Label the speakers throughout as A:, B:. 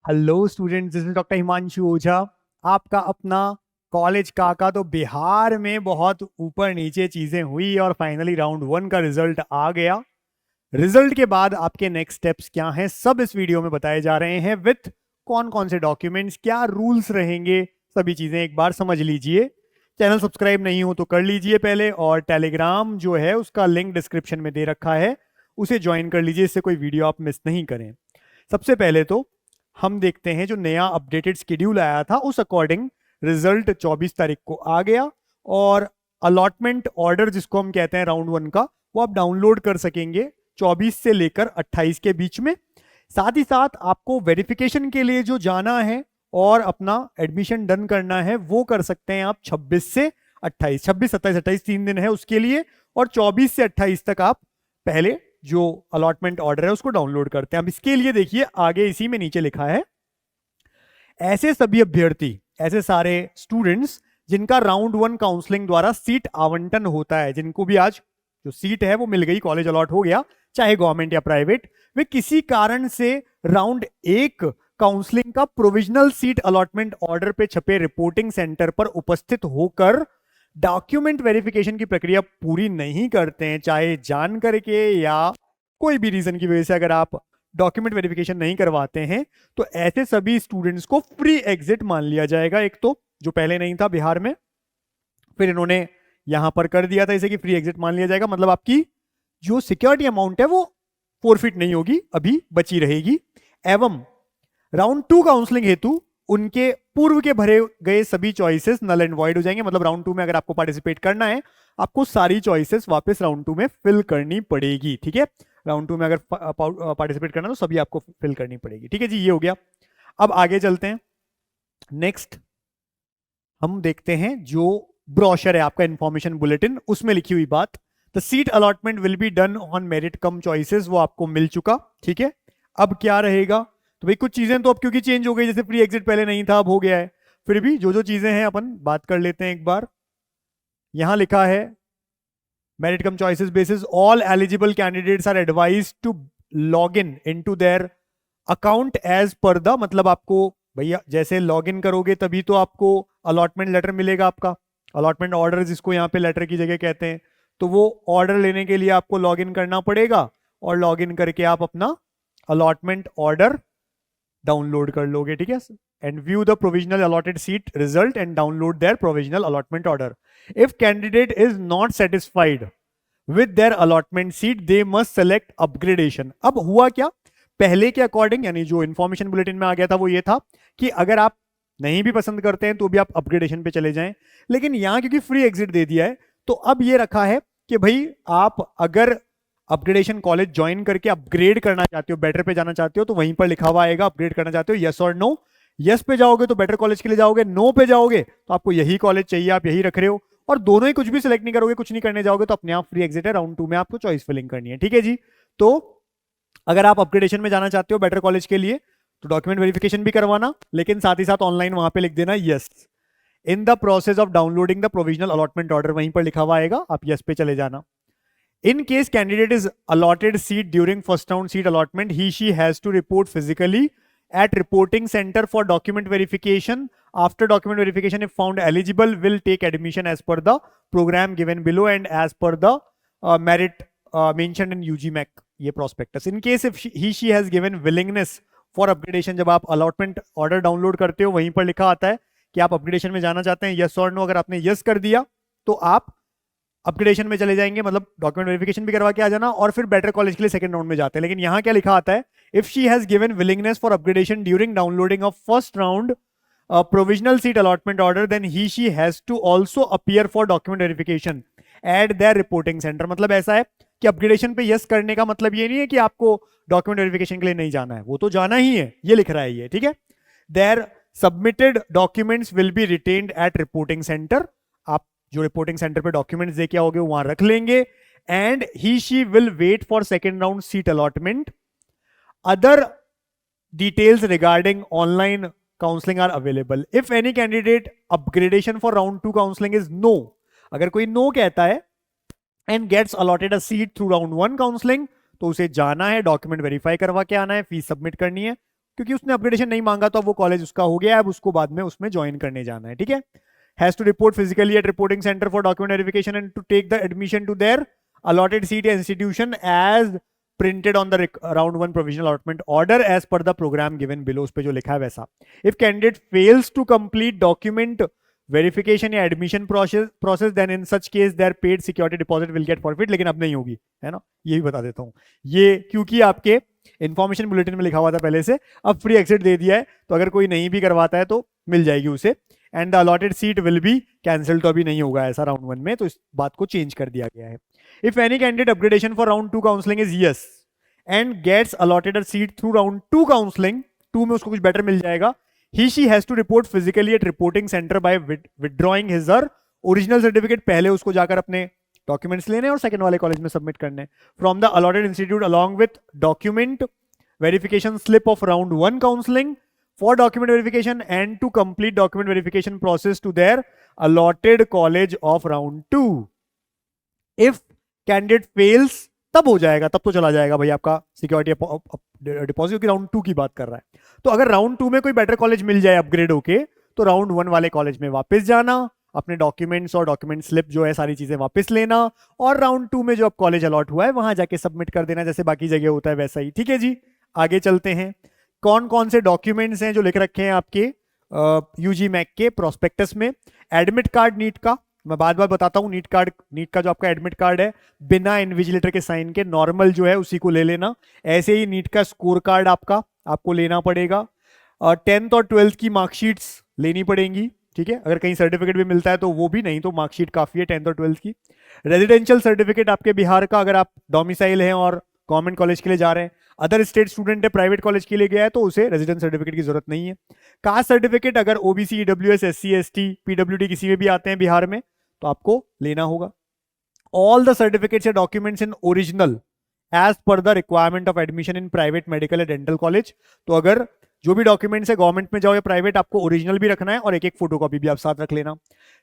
A: Hello students, this is doctor Himanshu Ojha. आपका अपना college काका। तो बिहार में बहुत ऊपर नीचे चीजें हुई और फाइनली राउंड 1 का रिजल्ट आ गया। रिजल्ट के बाद आपके नेक्स्ट स्टेप्स क्या हैं, सब इस वीडियो में बताए जा रहे हैं। विथ कौन कौन से डॉक्यूमेंट्स, क्या रूल्स रहेंगे, सभी चीजें एक बार समझ लीजिए। चैनल सब्सक्राइब नहीं हो तो कर लीजिए पहले, और टेलीग्राम जो है उसका लिंक डिस्क्रिप्शन में दे रखा है, उसे ज्वाइन कर लीजिए, इससे कोई वीडियो आप मिस नहीं करें। सबसे पहले तो हम देखते हैं जो नया अपडेटेड शेड्यूल आया था उस अकॉर्डिंग रिजल्ट 24 तारीख को आ गया। और अलॉटमेंट ऑर्डर जिसको हम कहते हैं राउंड 1 का, वो आप डाउनलोड कर सकेंगे 24 से लेकर 28 के बीच में। साथ ही साथ आपको वेरिफिकेशन के लिए जो जाना है और अपना एडमिशन डन करना है वो कर सकते हैं आप 26 से 28, 26 27 28 3 दिन है उसके लिए। और 24 से 28 तक आप पहले जो अलॉटमेंट ऑर्डर है उसको डाउनलोड करते हैं। अब इसके लिए देखिए आगे इसी में नीचे लिखा है, ऐसे सभी अभ्यर्थी, ऐसे सारे स्टूडेंट्स जिनका राउंड 1 काउंसलिंग द्वारा सीट आवंटन होता है, जिनको भी आज जो सीट है वो मिल गई, कॉलेज अलॉट हो गया, चाहे गवर्नमेंट या प्राइवेट, वे किसी कारण से राउंड 1 काउंसलिंग का प्रोविजनल सीट अलॉटमेंट ऑर्डर पे छपे रिपोर्टिंग सेंटर पर उपस्थित होकर डॉक्यूमेंट वेरिफिकेशन की प्रक्रिया पूरी नहीं करते हैं, चाहे जान करके या कोई भी रीजन की वजह से अगर आप डॉक्यूमेंट वेरिफिकेशन नहीं करवाते हैं, तो ऐसे सभी स्टूडेंट्स को फ्री एग्जिट मान लिया जाएगा। एक तो जो पहले नहीं था बिहार में, फिर इन्होंने यहां पर कर दिया था इसे कि फ्री एग्जिट मान लिया जाएगा, मतलब आपकी जो सिक्योरिटी अमाउंट है वो फोरफिट नहीं होगी, अभी बची रहेगी। एवं राउंड 2 काउंसलिंग हेतु उनके पूर्व के भरे गए सभी चॉइसेस नल एंड वॉइड हो जाएंगे। मतलब राउंड 2 में अगर आपको पार्टिसिपेट करना है, आपको सारी चॉइसेस वापस राउंड 2 में फिल करनी पड़ेगी। ठीक है, राउंड 2 में अगर पार्टिसिपेट करना तो सभी आपको फिल करनी पड़ेगी। ठीक है जी, ये हो गया। अब आगे चलते हैं। नेक्स्ट हम देखते हैं जो ब्रोशर है आपका इंफॉर्मेशन बुलेटिन, उसमें लिखी हुई बात, the seat allotment will be done on merit cum choices, वो आपको मिल चुका। ठीक है, अब क्या रहेगा, तो भाई कुछ चीजें तो अब क्योंकि चेंज हो गई, जैसे फ्री एग्जिट पहले नहीं था अब हो गया है, फिर भी जो जो चीजें हैं अपन बात कर लेते हैं एक बार। यहां लिखा है merit cum choices basis all eligible candidates are advise to log in into their account as per the, मतलब आपको भैया जैसे लॉग इन करोगे तभी तो आपको अलॉटमेंट लेटर मिलेगा, आपका अलॉटमेंट ऑर्डर जिसको यहाँ पे लेटर की जगह कहते हैं। तो वो ऑर्डर लेने के लिए आपको लॉग इन करना पड़ेगा, और लॉग इन करके आप अपना अलॉटमेंट ऑर्डर डाउनलोड कर लोगे। ठीक है, and view the provisional allotted seat result and download there provisional allotment order. If candidate is not satisfied with their allotment seat they must select upgradation. अब हुआ क्या, पहले के अकॉर्डिंग यानी जो इंफॉर्मेशन बुलेटिन में आ गया था वो ये था कि अगर आप नहीं भी पसंद करते हैं तो भी आप अपग्रेडेशन पे चले जाएं। लेकिन यहां क्योंकि फ्री एग्जिट दे दिया है, तो अब ये रखा है कि भाई आप अगर अपग्रेडेशन कॉलेज ज्वाइन करके अपग्रेड करना चाहते हो, बेटर पे जाना चाहते हो, तो वहीं पर लिखा हुआ आएगा अपग्रेड करना चाहते हो यस और नो। यस पे जाओगे तो बेटर कॉलेज के लिए जाओगे, नो पे जाओगे तो आपको यही कॉलेज चाहिए, आप यही रख रहे हो, और दोनों ही कुछ भी सिलेक्ट नहीं करोगे, कुछ नहीं करने जाओगे, तो अपने आप फ्री एग्जिट है। राउंड 2 में आपको चॉइस फिलिंग करनी है। ठीक है जी, तो अगर आप अपग्रेडेशन में जाना चाहते हो बेटर कॉलेज के लिए, तो डॉक्यूमेंट वेरिफिकेशन भी करवाना, लेकिन साथ ही साथ ऑनलाइन वहां पे लिख देना yes. In the process of downloading the provisional allotment order, वहीं पर लिखा हुआ आएगा, आप यस पे चले जाना। In case candidate is allotted seat during first round seat allotment, she has to report physically at reporting center for document verification. After document verification, if found eligible, will take admission as per the program given below and as per the merit mentioned in UGMAC ये prospectus. In case if she has given willingness for upgradation, जब आप allotment order download करते हो वहीं पर लिखा आता है कि आप upgradation में जाना चाहते हैं, yes or no। अगर आपने yes कर दिया तो आप अपग्रेडेशन में चले जाएंगे, मतलब डॉक्यूमेंट वेरिफिकेशन भी करवा के आ जाना, और फिर बेटर कॉलेज के लिए सेकंड राउंड में जाते हैं। लेकिन यहां क्या लिखा आता है, if she has given willingness for upgradation during downloading of first round provisional seat allotment order, then he she has to also appear for document verification at their reporting centre. मतलब ऐसा है कि अपग्रेडेशन पे yes करने का मतलब ये नहीं है कि आपको डॉक्यूमेंट वेरिफिकेशन के लिए नहीं जाना है, वो तो जाना ही है, ये लिख रहा है ये। ठीक है, their submitted documents will be retained at reporting centre. आप जो रिपोर्टिंग सेंटर पे डॉक्यूमेंट्स देके आओगे वहां रख लेंगे, and he she will wait for second round seat allotment. Other details regarding online counselling are available. If any candidate upgradation for round 2 counselling is no, अगर कोई नो कहता है and gets allotted a seat through round 1 counselling, तो उसे जाना है, document verify करवा के आना है, फीस सबमिट करनी है, क्योंकि उसने अपग्रेडेशन नहीं मांगा तो अब वो कॉलेज उसका हो गया, अब उसको बाद में उसमें ज्वाइन करने जाना है, ठीक है। Has to report physically at reporting centre for document verification and to take the admission to their allotted seat या institution as printed on the round 1 provisional allotment order as per the program given below, उस पे जो लिखा है वैसा। if candidate fails to complete document verification या admission process then in such case their paid security deposit will get forfeit, लेकिन अब नहीं होगी, है ना, ये भी बता देता हूँ। ये क्योंकि आपके इन्फॉर्मेशन बुलेटिन में लिखा हुआ था पहले से, अब फ्री एक्सिट दे दिया है, तो अगर कोई नहीं भी करवाता है तो मिल जाएगी उसे। And the allotted seat will be cancel, तो अभी नहीं होगा ऐसा राउंड 1 में, तो इस बात को चेंज कर दिया गया है। If any candidate upgradation for round 2 counseling is yes and gets allotted a seat through round 2 counseling, 2 में उसको कुछ बेटर मिल जाएगा, he she has to report physically at reporting center by withdrawing his or original certificate, पहले उसको जाकर अपने documents लेने और सेकंड वाले कॉलेज में सबमिट करने, from the allotted institute along with document verification slip of round 1 counselling for document verification and to complete document verification process to their allotted college of round 2। If candidate fails तब हो जाएगा, तब तो चला जाएगा भाई आपका सिक्योरिटी डिपॉजिट, की राउंड 2 की बात कर रहा है। तो अगर राउंड 2 में कोई बेटर कॉलेज मिल जाए अपग्रेड होके, तो राउंड 1 वाले कॉलेज में वापस जाना, अपने डॉक्यूमेंट्स और डॉक्यूमेंट स्लिप जो है सारी चीजें वापस लेना, और राउंड 2 में जो अब कॉलेज अलॉट हुआ है वहां जाके सबमिट कर देना, जैसे बाकी जगह होता है वैसा ही, ठीक है जी। आगे चलते हैं, कौन कौन से डॉक्यूमेंट्स हैं जो लिख रखे हैं आपके यूजी मैक के प्रोस्पेक्टस में। एडमिट कार्ड नीट का, मैं बार बार बताता हूं, नीट का जो आपका एडमिट कार्ड है बिना इन्विजिलेटर के साइन के नॉर्मल जो है उसी को ले लेना। ऐसे ही नीट का स्कोर कार्ड आपको लेना पड़ेगा। 10th और 12th की मार्कशीट्स लेनी पड़ेंगी, ठीक है, अगर कहीं सर्टिफिकेट भी मिलता है तो वो भी, नहीं तो मार्कशीट काफी है 10th और 12th की। रेजिडेंशियल सर्टिफिकेट आपके बिहार का, अगर आप डोमिसाइल हैं और गवर्नमेंट कॉलेज के लिए जा रहे हैं। अदर स्टेट स्टूडेंट है, प्राइवेट कॉलेज के लिए गया है, तो उसे रेजिडेंस सर्टिफिकेट की जरूरत नहीं है। कास्ट सर्टिफिकेट अगर OBC, EWS, SC, ST, PWD किसी में भी आते हैं बिहार में तो आपको लेना होगा। ऑल द सर्टिफिकेट्स या documents in original as per the requirement of admission in private medical या डेंटल कॉलेज। तो अगर जो भी डॉक्यूमेंट्स है गवर्नमेंट में जाओ या प्राइवेट, आपको ओरिजिनल भी रखना है और एक फोटोकॉपी भी आप साथ रख लेना।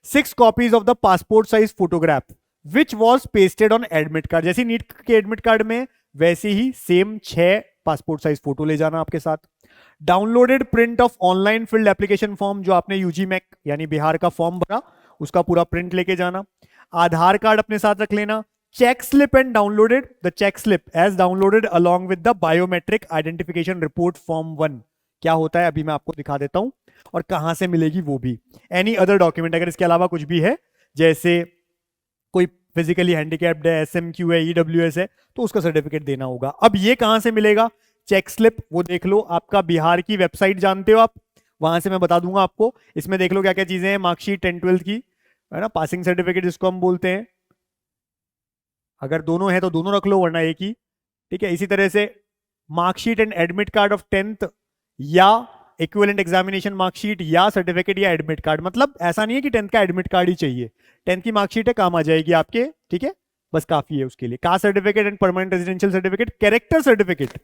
A: 6 copies of the passport size photograph which was pasted on admit card, जैसे नीट के एडमिट कार्ड में वैसे ही सेम 6 पासपोर्ट साइज फोटो ले जाना आपके साथ। Downloaded print of online field application form, जो आपने यूजी मैक यानी बिहार का फॉर्म भरा उसका पूरा प्रिंट लेके जाना। आधार कार्ड अपने साथ रख लेना। Check slip and downloaded the check slip as downloaded along with the biometric identification report form 1। क्या होता है अभी मैं आपको दिखा देता हूं और कहां से मिलेगी वो भी। एनी अदर डॉक्यूमेंट, अगर इसके अलावा कुछ भी है, जैसे कोई फिजिकली हैंडीकैप्ड है, एसएमक्यू है, ईडब्ल्यूएस है, तो उसका सर्टिफिकेट देना होगा। अब ये कहां से मिलेगा? चेक स्लिप, वो देख लो, आपका बिहार की वेबसाइट जानते हो आप, वहां से मैं बता दूंगा आपको। इसमें देख लो क्या क्या चीजें हैं, मार्कशीट 10th 12th की, है ना, पासिंग सर्टिफिकेट जिसको हम बोलते हैं, अगर दोनों है तो दोनों रख लो वरना एक ही, ठीक है। इसी तरह से marksheet and admit card of 10th या इक्विवेलेंट एग्जामिनेशन मार्कशीट या सर्टिफिकेट या एडमिट कार्ड। मतलब ऐसा नहीं है कि 10th का एडमिट कार्ड ही चाहिए, 10th की मार्कशीट है काम आ जाएगी आपके, ठीक है, बस काफी है उसके लिए। Caste certificate and permanent residential certificate. Character certificate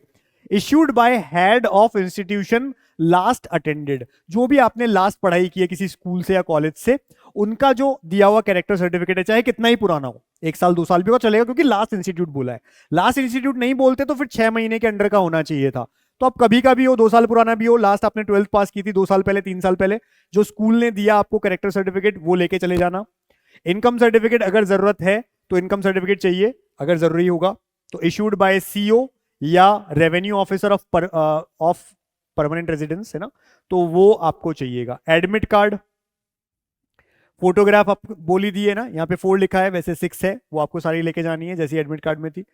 A: issued by head of institution last attended, जो भी आपने लास्ट पढ़ाई की है किसी स्कूल से या कॉलेज से, उनका जो दिया हुआ कैरेक्टर सर्टिफिकेट है, चाहे कितना ही पुराना हो, 1 साल 2 साल भी हो चलेगा, क्योंकि लास्ट इंस्टीट्यूट बोला है। लास्ट इंस्टीट्यूट नहीं बोलते तो फिर 6 महीने के अंडर का होना चाहिए था। तो अब कभी का भी हो, 2 साल पुराना भी हो, लास्ट आपने 12th पास की थी 2 साल पहले 3 साल पहले, जो स्कूल ने दिया आपको कैरेक्टर सर्टिफिकेट वो लेके चले जाना। इनकम सर्टिफिकेट अगर जरूरत है तो इनकम सर्टिफिकेट चाहिए, अगर जरूरी होगा तो इश्यूड बाय सीओ या revenue officer of permanent residence, है ना, तो वो आपको चाहिएगा। एडमिट कार्ड, फोटोग्राफ आप बोली दी है ना, यहाँ पे 4 लिखा है, वैसे 6 है, वो आपको सारी लेके जानी है जैसी एडमिट कार्ड में थी।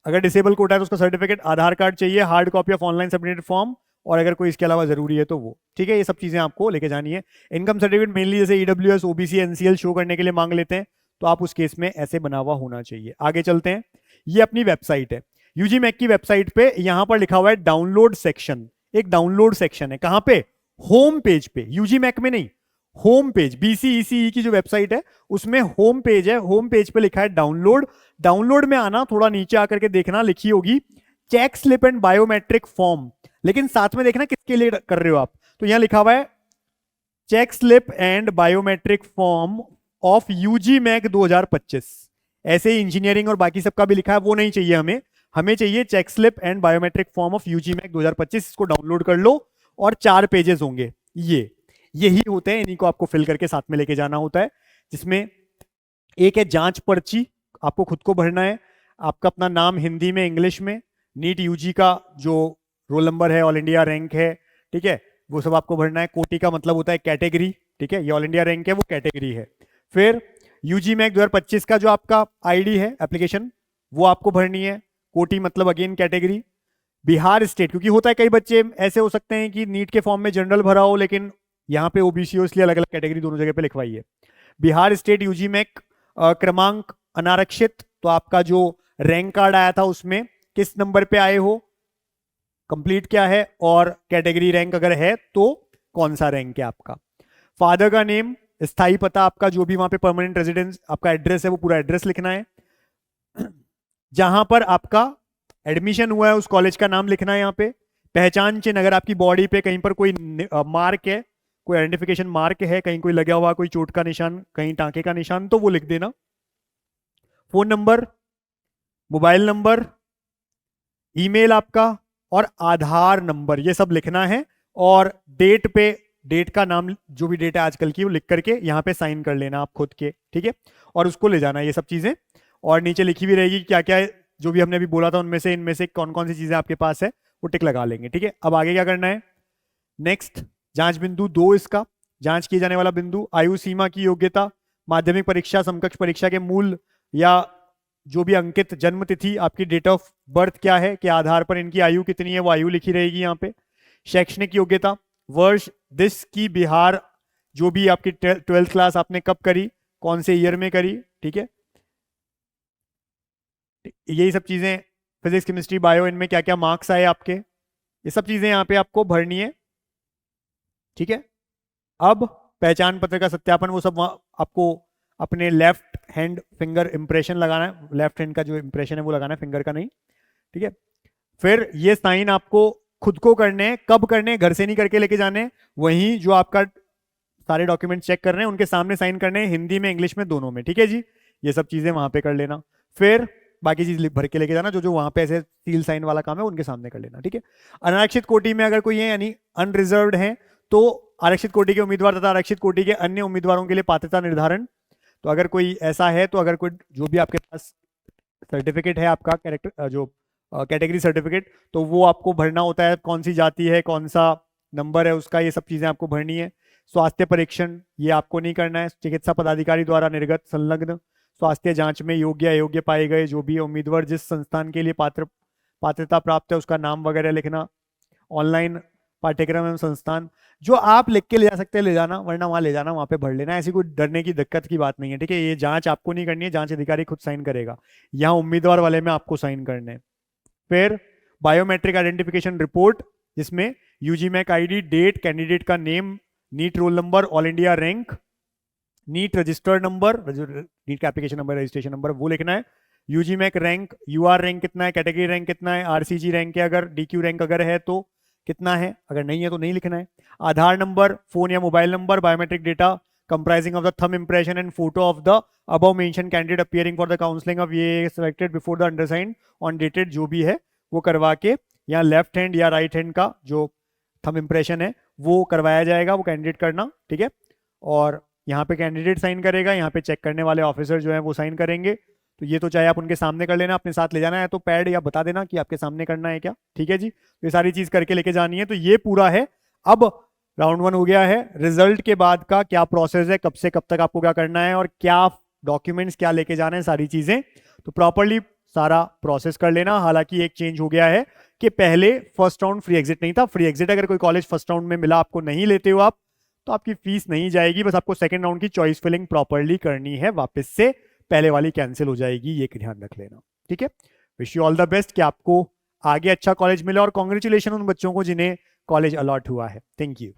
A: अगर डिसेबल कोटा है तो उसका सर्टिफिकेट, आधार कार्ड चाहिए, hard copy of online submitted form, और अगर कोई इसके अलावा जरूरी है तो वो, ठीक है, ये सब चीजें आपको लेके जानी है। इनकम सर्टिफिकेट मेनली जैसे ईडब्ल्यूएस, ओबीसी, एनसीएल शो करने के लिए मांग लेते हैं, तो आप उस केस में ऐसे बना हुआ होना चाहिए। आगे चलते हैं, ये अपनी वेबसाइट है यूजी मैक की वेबसाइट पे, यहां पर लिखा हुआ है डाउनलोड सेक्शन। एक डाउनलोड सेक्शन है, कहां पे? होम पेज पे, यूजी मैक में नहीं, होम पेज, बीसीईसीई की जो वेबसाइट है उसमें होम पेज है, होम पेज पे लिखा है डाउनलोड। डाउनलोड में आना, थोड़ा नीचे आकर के देखना, लिखी होगी check slip and biometric form, लेकिन साथ में देखना किसके लिए कर रहे हो आप, तो यहां लिखा हुआ है check slip and biometric form of UG MAC 2025। ऐसे ही इंजीनियरिंग और बाकी सबका भी लिखा है, वो नहीं चाहिए हमें हमें चाहिए check slip and biometric form of UGMAC 2025, इसको डाउनलोड कर लो और 4 पेजेस होंगे, यही होते हैं, इन्हीं को आपको फिल करके साथ में लेके जाना होता है, जिसमें एक है जांच पर्ची, आपको खुद को भरना है, आपका अपना नाम हिंदी में इंग्लिश में, नीट यूजी का जो रोल नंबर है, ऑल इंडिया रैंक है, ठीक है, वो सब आपको भरना है। कोटि का मतलब होता है कैटेगरी, ठीक है, ये ऑल इंडिया रैंक है, वो कैटेगरी है। फिर यूजीमैक 2025 का जो आपका आईडी है एप्लीकेशन, वो आपको भरनी है। कोटि मतलब अगेन कैटेगरी। बिहार स्टेट, क्योंकि होता है कई बच्चे ऐसे हो सकते हैं कि नीट के फॉर्म में जनरल भरा हो लेकिन यहाँ पे ओबीसी हो, इसलिए अलग अलग कैटेगरी दोनों जगह पे लिखवाई है। बिहार स्टेट यूजीमैक क्रमांक अनारक्षित, तो आपका जो रैंक कार्ड आया था उसमें किस नंबर पे आए हो, कंप्लीट क्या है, और कैटेगरी रैंक अगर है तो कौन सा रैंक है आपका। फादर का नेम, स्थायी पता आपका, जो भी वहां पे परमानेंट रेजिडेंस आपका एड्रेस है, वो पूरा एड्रेस लिखना है। जहां पर आपका एडमिशन हुआ है उस कॉलेज का नाम लिखना है यहाँ पे। पहचान चिन्ह, अगर आपकी बॉडी पे कहीं पर कोई मार्क है, कोई आइडेंटिफिकेशन मार्क है, कहीं कोई लगा हुआ, कोई चोट का निशान, कहीं टांके का निशान, तो वो लिख देना। Phone number, mobile number, email आपका और आधार नंबर, ये सब लिखना है। और डेट पे, डेट का नाम जो भी डेट है आजकल की, वो लिख करके यहाँ पे साइन कर लेना आप खुद के, ठीक है, और उसको ले जाना ये सब चीजें। और नीचे लिखी भी रहेगी क्या क्या है, जो भी हमने अभी बोला था उनमें से, इनमें से कौन कौन सी चीजें आपके पास है, वो टिक लगा लेंगे, ठीक है। अब आगे क्या करना है, नेक्स्ट जांच बिंदु 2, इसका जांच किए जाने वाला बिंदु, आयु सीमा की योग्यता, माध्यमिक परीक्षा समकक्ष परीक्षा के मूल या जो भी अंकित जन्म तिथि, आपकी डेट ऑफ बर्थ क्या है, के आधार पर इनकी आयु कितनी है, वो आयु लिखी रहेगी यहाँ पे। शैक्षणिक योग्यता, वर्ष दिस की बिहार, जो भी आपकी 12th क्लास आपने कब करी, कौन से ईयर में करी, ठीक है, यही सब चीजें। फिजिक्स केमिस्ट्री बायो, इनमें क्या क्या मार्क्स आए आपके, ये सब चीजें यहाँ पे आपको भरनी है, ठीक है। अब पहचान पत्र का सत्यापन, वो सब आपको अपने लेफ्ट हैंड फिंगर इंप्रेशन लगाना है, लेफ्ट हैंड का जो इंप्रेशन है वो लगाना है, फिंगर का नहीं, ठीक है। फिर ये साइन आपको खुद को करने हैं, कब करने हैं, घर से नहीं करके लेके जाने, वहीं जो आपका सारे डॉक्यूमेंट चेक कर रहे हैं उनके सामने साइन करने हैं, हिंदी में इंग्लिश में दोनों में, ठीक है जी, ये सब चीजें वहां पे कर लेना। फिर बाकी चीज भर के लेके जाना, जो जो वहां पे ऐसे सील साइन वाला काम है उनके सामने कर लेना, ठीक है। अनारक्षित कोटि में अगर कोई है, यानी अनरिजर्व्ड है, तो आरक्षित कोटि के उम्मीदवार तथा आरक्षित कोटि के अन्य उम्मीदवारों के लिए पात्रता निर्धारण, तो अगर कोई ऐसा है, तो अगर कोई जो भी आपके पास सर्टिफिकेट है आपका कैरेक्टर जो कैटेगरी सर्टिफिकेट, तो वो आपको भरना होता है, कौन सी जाति है, कौन सा नंबर है उसका, ये सब चीजें आपको भरनी है। स्वास्थ्य परीक्षण ये आपको नहीं करना है, चिकित्सा पदाधिकारी द्वारा निर्गत संलग्न स्वास्थ्य जांच में योग्य अयोग्य पाए गए जो भी उम्मीदवार जिस संस्थान के लिए पात्रता प्राप्त है उसका नाम वगैरह लिखना। ऑनलाइन पाठ्यक्रम एवं संस्थान, जो आप लिख के ले जा सकते हैं ले जाना, वरना वहां ले जाना, वहां पे भर लेना, ऐसी कोई डरने की दिक्कत की बात नहीं है, ठीक है। ये जांच आपको नहीं करनी है, जांच अधिकारी खुद साइन करेगा, यहाँ उम्मीदवार वाले में आपको साइन करने हैं। फिर बायोमेट्रिक आइडेंटिफिकेशन रिपोर्ट, जिसमें यूजीमैक आईडी, डेट, कैंडिडेट का name, NEET roll number, all India rank, NEET registered number, NEET का एप्लीकेशन नंबर, रजिस्ट्रेशन नंबर, वो लिखना है। यूजीमैक रैंक, यूआर रैंक कितना है, कैटेगरी रैंक कितना है, आरसीजी रैंक है, अगर डीक्यू रैंक अगर है तो कितना है, अगर नहीं है तो नहीं लिखना है। आधार नंबर, फोन या mobile number, biometric data comprising of the thumb impression and photo of the above mentioned candidate appearing for the counseling of ये selected before the undersigned on dated, जो भी है वो करवा के, या लेफ्ट हैंड या राइट हैंड का जो थंब इंप्रेशन है वो करवाया जाएगा, वो कैंडिडेट करना, ठीक है। और यहाँ पे कैंडिडेट साइन करेगा, यहाँ पे चेक करने वाले ऑफिसर जो है वो साइन करेंगे। तो ये तो चाहे आप उनके सामने कर लेना, अपने साथ ले जाना है तो पैड या बता देना कि आपके सामने करना है क्या, ठीक है जी। तो ये सारी चीज करके लेके जानी है, तो ये पूरा है। अब राउंड 1 हो गया है, रिजल्ट के बाद का क्या प्रोसेस है, कब से कब तक आपको क्या करना है और क्या डॉक्यूमेंट्स क्या लेके जाना है, सारी चीजें तो प्रॉपरली सारा प्रोसेस कर लेना। हालांकि एक चेंज हो गया है कि पहले फर्स्ट राउंड फ्री एग्जिट नहीं था, फ्री एग्जिट अगर कोई कॉलेज फर्स्ट राउंड में मिला आपको नहीं लेते हो आप, तो आपकी फीस नहीं जाएगी, बस आपको सेकंड राउंड की चॉइस फिलिंग प्रॉपरली करनी है, वापस से पहले वाली कैंसिल हो जाएगी, ये ध्यान रख लेना, ठीक है। Wish you all the best कि आपको आगे अच्छा कॉलेज मिले और कॉन्ग्रेचुलेशन उन बच्चों को जिन्हें कॉलेज अलॉट हुआ है। Thank you.